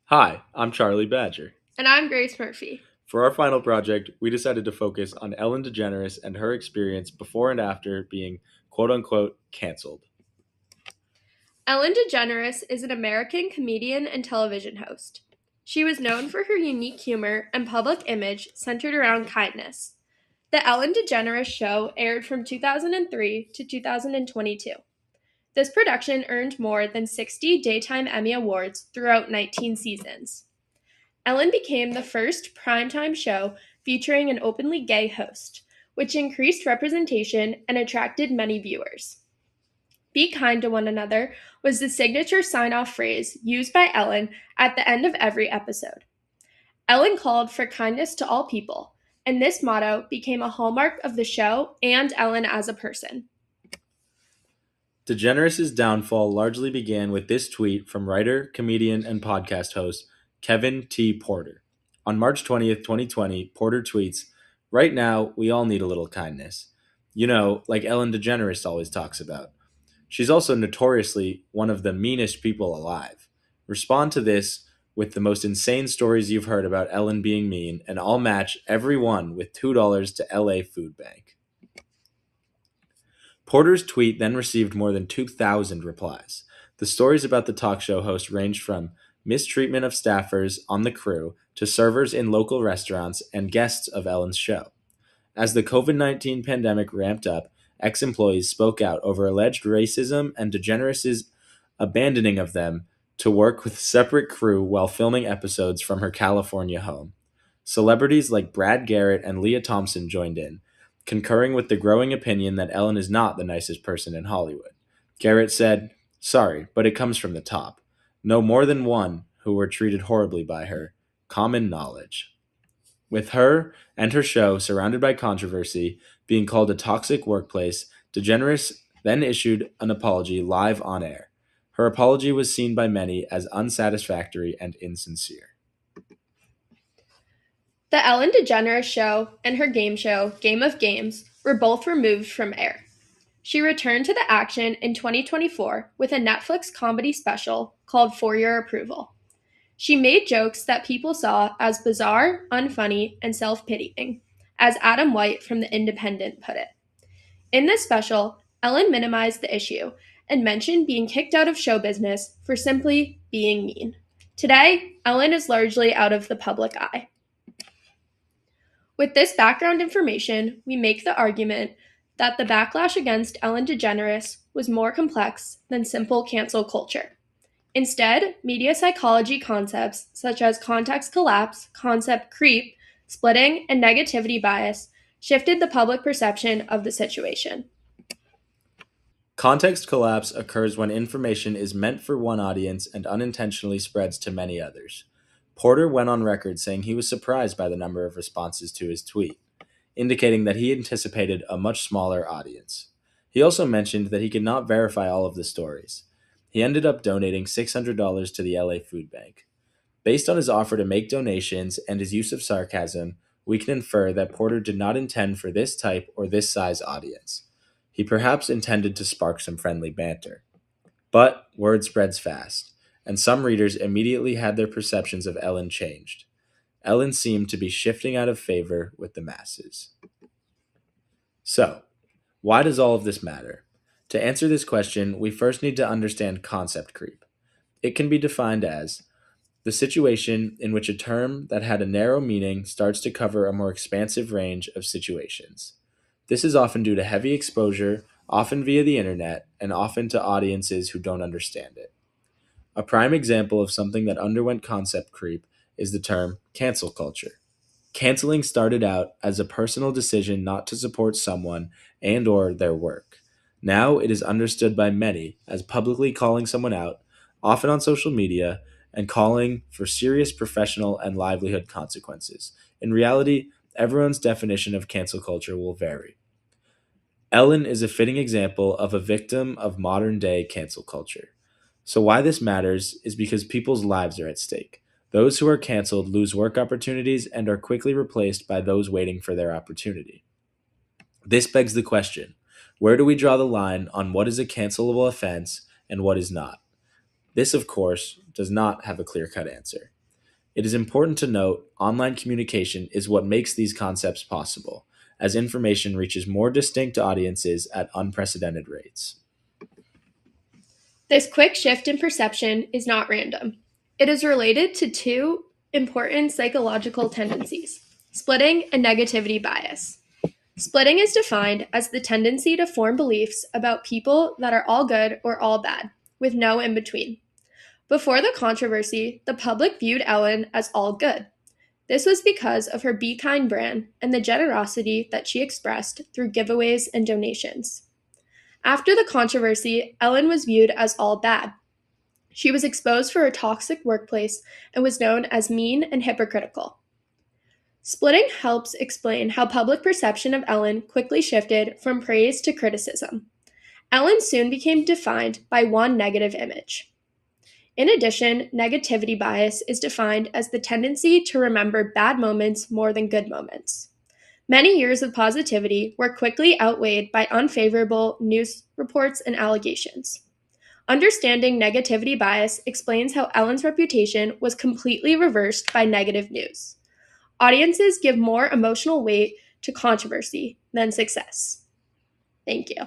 Hi, I'm Charlie Badger. And I'm Grace Murphy. For our final project, we decided to focus on Ellen DeGeneres and her experience before and after being quote unquote canceled. Ellen DeGeneres is an American comedian and television host. She was known for her unique humor and public image centered around kindness. The Ellen DeGeneres Show aired from 2003 to 2022. This production earned more than 60 Daytime Emmy Awards throughout 19 seasons. Ellen became the first primetime show featuring an openly gay host, which increased representation and attracted many viewers. Be kind to one another was the signature sign off phrase used by Ellen at the end of every episode. Ellen called for kindness to all people, and this motto became a hallmark of the show and Ellen as a person. DeGeneres' downfall largely began with this tweet from writer, comedian, and podcast host Kevin T. Porter. On March 20th, 2020, Porter tweets, "Right now, we all need a little kindness. You know, like Ellen DeGeneres always talks about. She's also notoriously one of the meanest people alive. Respond to this with the most insane stories you've heard about Ellen being mean, and I'll match every one with $2 to LA Food Bank." Porter's tweet then received more than 2,000 replies. The stories about the talk show host ranged from mistreatment of staffers on the crew to servers in local restaurants and guests of Ellen's show. As the COVID 19 pandemic ramped up, ex employees spoke out over alleged racism and DeGeneres' abandoning of them to work with separate crew while filming episodes from her California home. Celebrities like Brad Garrett and Leah Thompson joined in, concurring with the growing opinion that Ellen is not the nicest person in Hollywood. Garrett said, "Sorry, but it comes from the top. No more than one who were treated horribly by her. Common knowledge." With her and her show surrounded by controversy, being called a toxic workplace, DeGeneres then issued an apology live on air. Her apology was seen by many as unsatisfactory and insincere. The Ellen DeGeneres Show and her game show, Game of Games, were both removed from air. She returned to the action in 2024 with a Netflix comedy special called For Your Approval. She made jokes that people saw as bizarre, unfunny, and self pitying, as Adam White from The Independent put it. In this special, Ellen minimized the issue and mentioned being kicked out of show business for simply being mean. Today, Ellen is largely out of the public eye. With this background information, we make the argument that the backlash against Ellen DeGeneres was more complex than simple cancel culture. Instead, media psychology concepts such as context collapse, concept creep, splitting, and negativity bias shifted the public perception of the situation. Context collapse occurs when information is meant for one audience and unintentionally spreads to many others. Porter went on record saying he was surprised by the number of responses to his tweet, indicating that he anticipated a much smaller audience. He also mentioned that he could not verify all of the stories. He ended up donating $600 to the LA Food Bank. Based on his offer to make donations and his use of sarcasm, we can infer that Porter did not intend for this type or this size audience. He perhaps intended to spark some friendly banter. But word spreads fast, and some readers immediately had their perceptions of Ellen changed. Ellen seemed to be shifting out of favor with the masses. So, why does all of this matter? To answer this question, we first need to understand concept creep. It can be defined as the situation in which a term that had a narrow meaning starts to cover a more expansive range of situations. This is often due to heavy exposure, often via the internet, and often to audiences who don't understand it. A prime example of something that underwent concept creep is the term cancel culture. Canceling started out as a personal decision not to support someone and or their work. Now it is understood by many as publicly calling someone out, often on social media, and calling for serious professional and livelihood consequences. In reality, everyone's definition of cancel culture will vary. Ellen is a fitting example of a victim of modern day cancel culture. So, why this matters is because people's lives are at stake. Those who are canceled lose work opportunities and are quickly replaced by those waiting for their opportunity. This begs the question, where do we draw the line on what is a cancelable offense and what is not? This, of course, does not have a clear cut answer. It is important to note online communication is what makes these concepts possible, as information reaches more distinct audiences at unprecedented rates. This quick shift in perception is not random. It is related to two important psychological tendencies: splitting and negativity bias. Splitting is defined as the tendency to form beliefs about people that are all good or all bad, with no in between. Before the controversy, the public viewed Ellen as all good. This was because of her Be Kind brand and the generosity that she expressed through giveaways and donations. After the controversy, Ellen was viewed as all bad. She was exposed for her toxic workplace and was known as mean and hypocritical. Splitting helps explain how public perception of Ellen quickly shifted from praise to criticism. Ellen soon became defined by one negative image. In addition, negativity bias is defined as the tendency to remember bad moments more than good moments. Many years of positivity were quickly outweighed by unfavorable news reports and allegations. Understanding negativity bias explains how Ellen's reputation was completely reversed by negative news. Audiences give more emotional weight to controversy than success. Thank you.